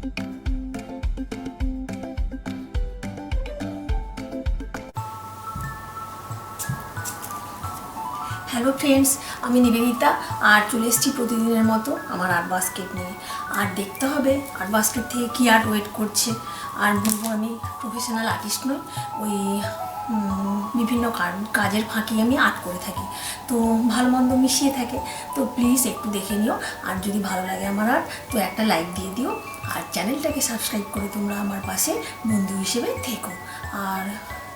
Hello friends, আমি নিবেদিতা আর চলে এসেছি প্রতিদিনের মতো আমার আর্ট বাস্কেট নিয়ে। আর দেখতে হবে আর্ট বাস্কেট থেকে কী আর্ট ওয়েট করছে। আর বলবো আমি প্রফেশনাল আর্টিস্ট নই, ওই বিভিন্ন কাজের ফাঁকি আমি আর্ট করে থাকি, তো ভালো মন্দ মিশিয়ে থাকে। তো প্লিজ একটু দেখে নিও, আর যদি ভালো লাগে আমার আর্ট তো একটা লাইক দিয়ে দিও, আর চ্যানেলটাকে সাবস্ক্রাইব করে তোমরা আমার পাশে বন্ধু হিসেবে থেকো। আর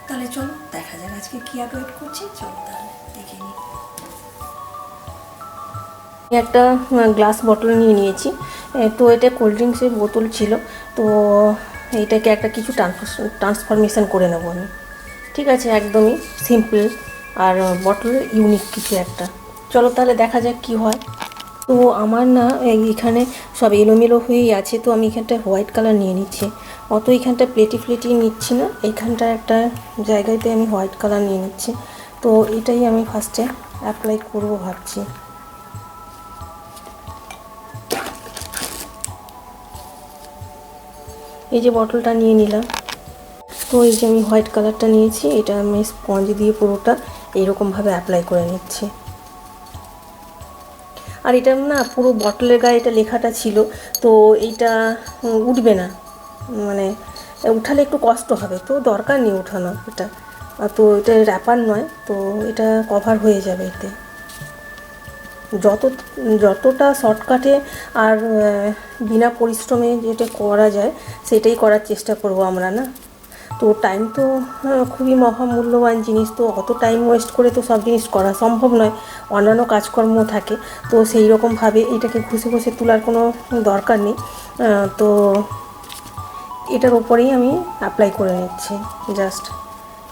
তাহলে চলো দেখা যাক আজকে কী আর্ট ওয়েট করছে, চলো তাহলে দেখে নিই। একটা গ্লাস বটল নিয়ে নিয়েছি, তো এটা কোল্ড ড্রিঙ্কসের বোতল ছিল, তো এইটাকে একটা কিছু ট্রান্সফরমেশন করে নেবো আমি। ঠিক আছে, একদমই সিম্পল আর বটলের ইউনিক কিছু একটা। চলো তাহলে দেখা যাক কি হয়। তো আমার না এখানে সব এলোমেলো হয়েই আছে, তো আমি এখানটায় হোয়াইট কালার নিয়ে নিচ্ছি। অত এইখানটা প্লেটি নিচ্ছি না, এইখানটা একটা জায়গাতে আমি হোয়াইট কালার নিয়ে নিচ্ছি। তো এটাই আমি ফার্স্টে অ্যাপ্লাই করবো ভাবছি। এই যে বটলটা নিয়ে নিলাম, তো এই যে আমি হোয়াইট কালারটা নিয়েছি, এটা আমি স্পঞ্জ দিয়ে পুরোটা এইরকমভাবে অ্যাপ্লাই করে নিচ্ছি। আর এটা না পুরো বটলের গায়ে এটা লেখাটা ছিল, তো এইটা উঠবে না, মানে উঠালে একটু কষ্ট হবে, তো দরকার নেই উঠানো এটা। তো এটা র্যাপার নয়, তো এটা কভার হয়ে যাবে এতে। যতটা শর্টকাটে আর বিনা পরিশ্রমে যেটা করা যায় সেটাই করার চেষ্টা করব আমরা, না? তো টাইম তো খুবই মহামূল্যবান জিনিস, তো অত টাইম ওয়েস্ট করে তো সব জিনিস করা সম্ভব নয়, অন্যান্য কাজকর্ম থাকে। তো সেই রকমভাবে এটাকে ঘষে তোলার কোনো দরকার নেই। তো এটার ওপরেই আমি অ্যাপ্লাই করে নিচ্ছি, জাস্ট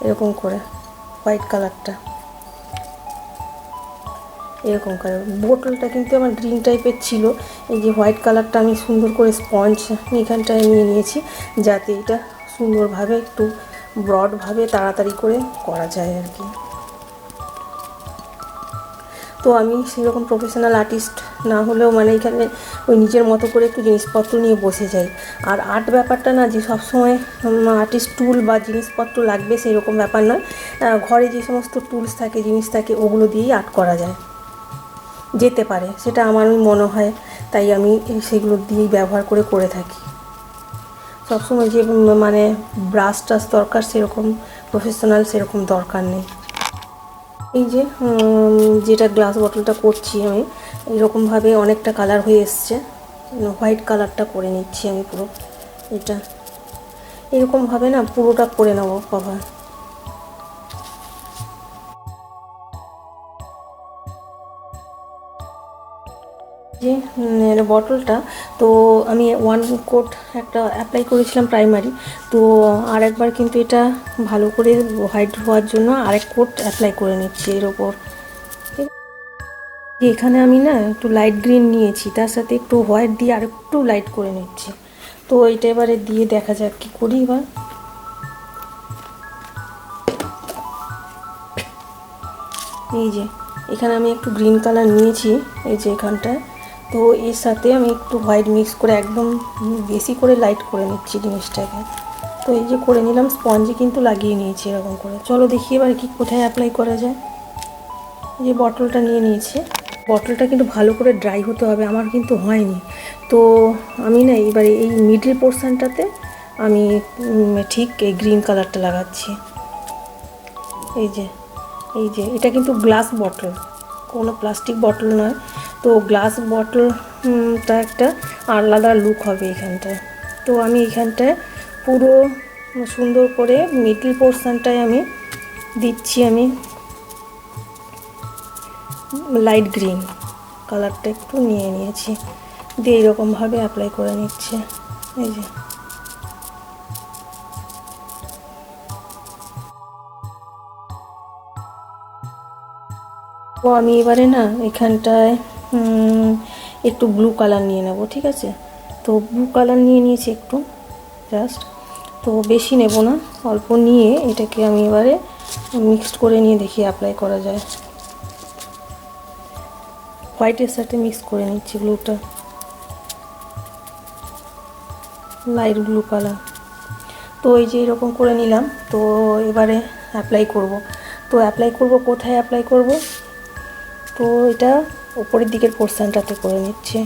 এরকম করে হোয়াইট কালারটা এরকম কালার। বোতলটা কিন্তু আমার গ্রিন টাইপের ছিল, এই যে হোয়াইট কালারটা আমি সুন্দর করে স্পঞ্জ এখানটায় নিয়ে নিয়েছি, যাতে এটা সুন্দরভাবে একটু ব্রডভাবে তাড়াতাড়ি করে করা যায় আর কি। তো আমি সেরকম প্রফেশনাল আর্টিস্ট না হলেও মানে এখানে ওই নিজের মতো করে একটু জিনিসপত্র নিয়ে বসে যাই। আর আর্ট ব্যাপারটা না যে সবসময় আর্টিস্ট টুল বা জিনিসপত্র লাগবে সেই রকম ব্যাপার নয়, ঘরে যে সমস্ত টুলস থাকে জিনিস থাকে ওগুলো দিয়েই আর্ট করা যায়, যেতে পারে, সেটা আমারই মনে হয়। তাই আমি সেগুলো দিয়েই ব্যবহার করে থাকি। সবসময় যে মানে ব্রাশ টাশ দরকার সেরকম প্রফেশনাল সেরকম দরকার নেই। এই যে যেটা গ্লাস বটলটা করছি আমি, এইরকমভাবে অনেকটা কালার হয়ে এসছে, হোয়াইট কালারটা করে নিচ্ছি আমি পুরো। এটা এরকমভাবে না পুরোটা করে নেবো কভার। যে বটলটা তো আমি 1 কোট একটা অ্যাপ্লাই করেছিলাম প্রাইমারি, তো আর একবার কিন্তু এটা ভালো করে হোয়াইট হওয়ার জন্য আরেক কোট অ্যাপ্লাই করে নিচ্ছি এর ওপর। এখানে আমি না একটু লাইট গ্রিন নিয়েছি, তার সাথে একটু হোয়াইট দিয়ে আর একটু লাইট করে নিচ্ছি। তো এইটা এবারে দিয়ে দেখা যাক কী করি এবার। এই যে এখানে আমি একটু গ্রিন কালার নিয়েছি, এই যে এখানটায়, তো এর সাথে আমি একটু হোয়াইট মিক্স করে একদম বেশি করে লাইট করে নিচ্ছি জিনিসটাকে। তো এই যে করে নিলাম, স্পঞ্জে কিন্তু লাগিয়ে নিয়েছি এরকম করে। চলো দেখি এবার কি কোথায় অ্যাপ্লাই করা যায়। এই যে বটলটা নিয়ে নিয়েছি, বটলটা কিন্তু ভালো করে ড্রাই হতে হবে, আমার কিন্তু হয়নি। তো আমি না এবারে এই মিডল পোর্শনটাতে আমি ঠিক এই গ্রিন কালারটা লাগাচ্ছি। এই যে এটা কিন্তু গ্লাস বটল, কোনো প্লাস্টিক বটল নয়, তো গ্লাস বটলটা একটা আলাদা লুক হবে এখানটায়। তো আমি এখানটায় পুরো সুন্দর করে মিডল পোর্শনটায় আমি দিচ্ছি আমি লাইট গ্রিন কালারটা একটু নিয়ে নিয়েছি, দিয়ে এরকমভাবে অ্যাপ্লাই করে নিচ্ছে। এই যে তো আমি এবারে না এখানটায় একটু ব্লু কালার নিয়ে নেব, ঠিক আছে? তো ব্লু কালার নিয়ে নিয়েছি একটু, জাস্ট, তো বেশি নেব না, অল্প নিয়ে এটাকে আমি এবারে মিক্সড করে নিয়ে দেখি অ্যাপ্লাই করা যায়। হোয়াইটের সাথে মিক্স করে নিচ্ছি ব্লুটা। Light blue colour. তো এই যে এরকম করে নিলাম। তো এবারে অ্যাপ্লাই করব। তো অ্যাপ্লাই করব কোথায় অ্যাপ্লাই করব? তো এটা উপরের দিকের পোর্শনটাতে করে নিচ্ছে।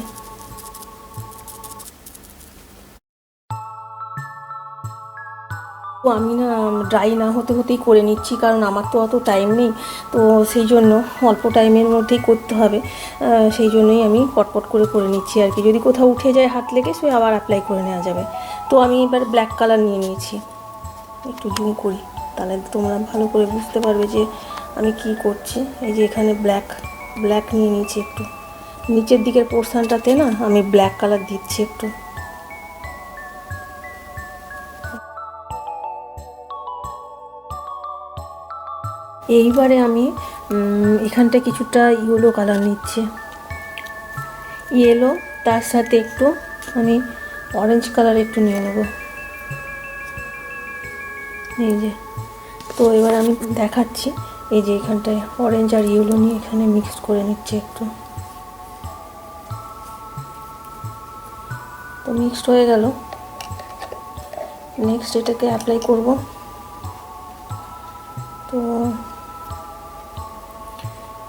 তো আমি না ড্রাই না হতে হতেই করে নিচ্ছি, কারণ আমার তো অত টাইম নেই। তো সেই জন্য অল্প টাইমের মধ্যেই করতে হবে, সেই জন্যই আমি পটপট করে করে নিচ্ছি আর কি। যদি কোথাও উঠে যায় হাত লেগে, সে আবার অ্যাপ্লাই করে নেওয়া যাবে। তো আমি এবার ব্ল্যাক কালার নিয়ে নিয়েছি। একটু জুম করি, তাহলে তোমরা ভালো করে বুঝতে পারবে যে আমি কি করছি। এই যে এখানে ব্ল্যাক নিয়ে নিয়েছি। একটু নিচের দিকের পোর্শনটাতে না আমি ব্ল্যাক কালার দিচ্ছি একটু। এইবারে আমি এখানটা কিছুটা ইয়েলো কালার নিচ্ছি। ইয়েলো, তার সাথে একটু আমি অরেঞ্জ কালার একটু নিয়ে নেব। এই যে, তো এবার আমি দেখাচ্ছি। এই যে এখানটায় অরেঞ্জ আর ইয়েলো নিয়ে এখানে মিক্স করে নিচ্ছি একটু। তো মিক্সড হয়ে গেল। নেক্সট এটাকে অ্যাপ্লাই করব। তো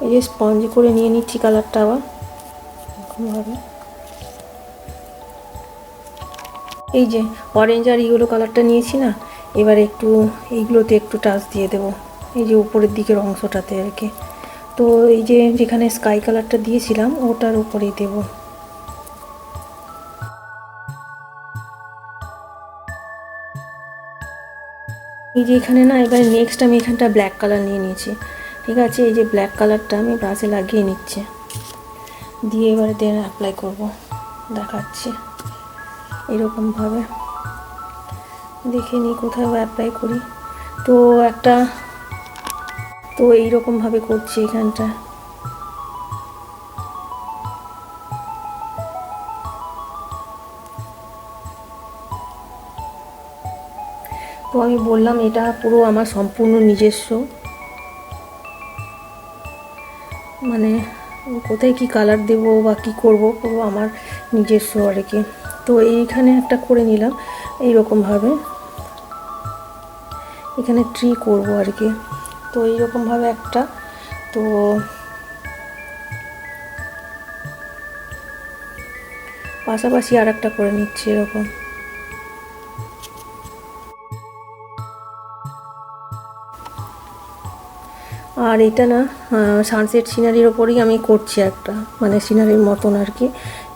এই যে স্পঞ্জ করে নিয়ে নিচ্ছি কালারটা আবার এরকমভাবে। এই যে অরেঞ্জ আর ইয়েলো কালারটা নিয়েছি না, এবার একটু এইগুলোতে একটু টাচ দিয়ে দেবো, এই যে উপরের দিকের অংশটাতে আর কি। তো এই যে যেখানে স্কাই কালারটা দিয়েছিলাম ওটার উপরেই দেবো। এই যে এখানে না, এবারে নেক্সট আমি এখানটা ব্ল্যাক কালার নিয়ে নিয়েছি। ঠিক আছে, এই যে ব্ল্যাক কালারটা আমি ব্রাশে লাগিয়ে নিচ্ছি, দিয়ে এবারে দেন অ্যাপ্লাই করব। দেখাচ্ছি এরকমভাবে, দেখে নিই কোথাও অ্যাপ্লাই করি। তো এইরকমভাবে করছি এখানটা। তো আমি বললাম এটা পুরো আমার সম্পূর্ণ নিজস্ব, মানে কোথায় কি কালার দেবো বা কি করব পুরো আমার নিজস্ব আর কি। তো এইখানে একটা করে নিলাম এইরকমভাবে, এখানে ট্রি করব আর কি। তো এইরকমভাবে একটা, তো পাশাপাশি আর একটা করে নিচ্ছি এরকম। আর এটা না সানসেট সিনারির ওপরেই আমি করছি একটা, মানে সিনারির মতন আর কি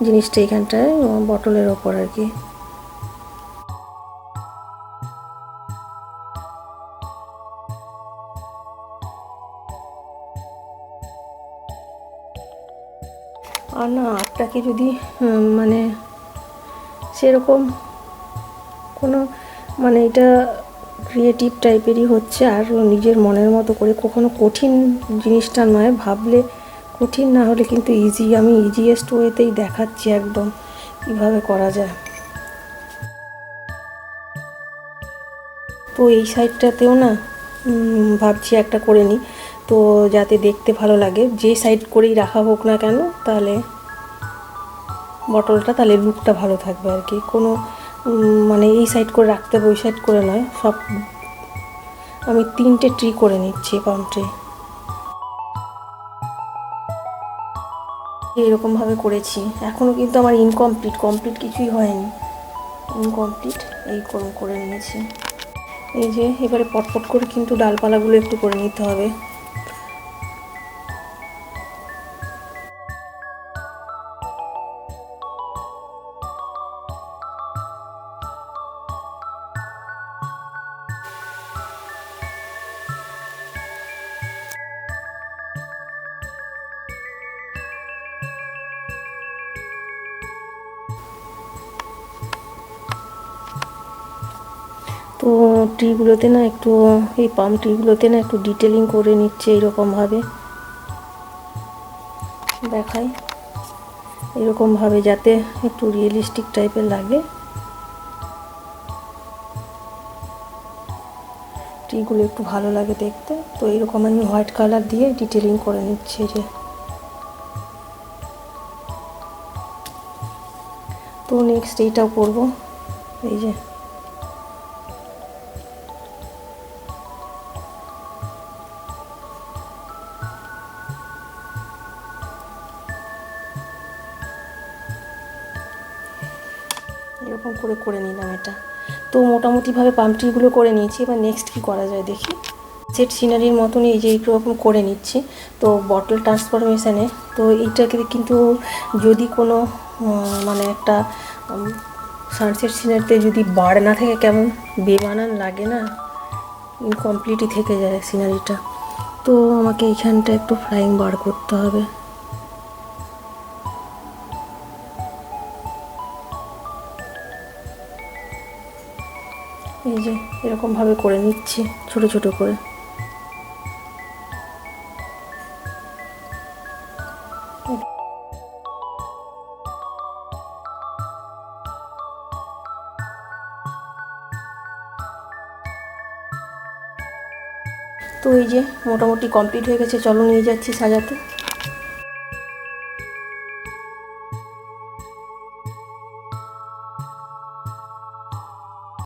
জিনিসটা এখানটায় বটলের ওপর আর কি। আর না আর্টটাকে যদি মানে সেরকম কোনো, মানে এটা ক্রিয়েটিভ টাইপেরই হচ্ছে, আর নিজের মনের মতো করে, কখনো কঠিন জিনিসটা নয়, ভাবলে কঠিন, না হলে কিন্তু ইজি। আমি ইজিয়েস্ট ওয়েতেই দেখাচ্ছি একদম কীভাবে করা যায়। তো এই সাইডটাতেও না ভাবছি একটা করে নিই, তো যাতে দেখতে ভালো লাগে, যে সাইড করেই রাখা হোক না কেন, তাহলে বটলটা, তাহলে লুকটা ভালো থাকবে আর কি। কোনো মানে এই সাইড করে রাখতে হবে, ওই সাইড করে নয়। সব আমি 3টে ট্রি করে নিচ্ছি, পাম ট্রি এরকমভাবে করেছি। এখনও কিন্তু আমার কমপ্লিট কিছুই হয়নি, ইনকমপ্লিট এই করে নিয়েছি। এই যে এবারে পটপট করে কিন্তু ডালপালাগুলো একটু করে নিতে হবে। তো ট্রিগুলোতে না একটু, এই পাম ট্রিগুলোতে না একটু ডিটেলিং করে নিচ্ছে এইরকমভাবে, দেখাই এরকমভাবে, যাতে একটু রিয়েলিস্টিক টাইপের লাগে। ট্রিগুলো একটু ভালো লাগে দেখতে। তো এইরকম আমি হোয়াইট কালার দিয়ে ডিটেলিং করে নিচ্ছি। যে তো নেক্সট এইটাও করব। এই যে এরকম করে করে নিলাম এটা। তো মোটামুটিভাবে পাম ট্রিগুলো করে নিয়েছি। এবার নেক্সট কী করা যায় দেখি। সেট সিনারির মতনই এই যে এইরকম করে নিচ্ছি। তো বটল ট্রান্সফরমেশানে তো এইটাকে কিন্তু যদি কোনো মানে একটা সানসেট সিনারিতে যদি বার না থাকে কেমন বেমানান লাগে না, ইনকমপ্লিটই থেকে যায় সিনারিটা। তো আমাকে এইখানটা একটু ফ্লাইং বার করতে হবে। এই যে এরকমভাবে করে নিচ্ছি ছোট ছোট করে। তো এই যে মোটামুটি কমপ্লিট হয়ে গেছে, চলো নিয়ে যাচ্ছি সাজাতে।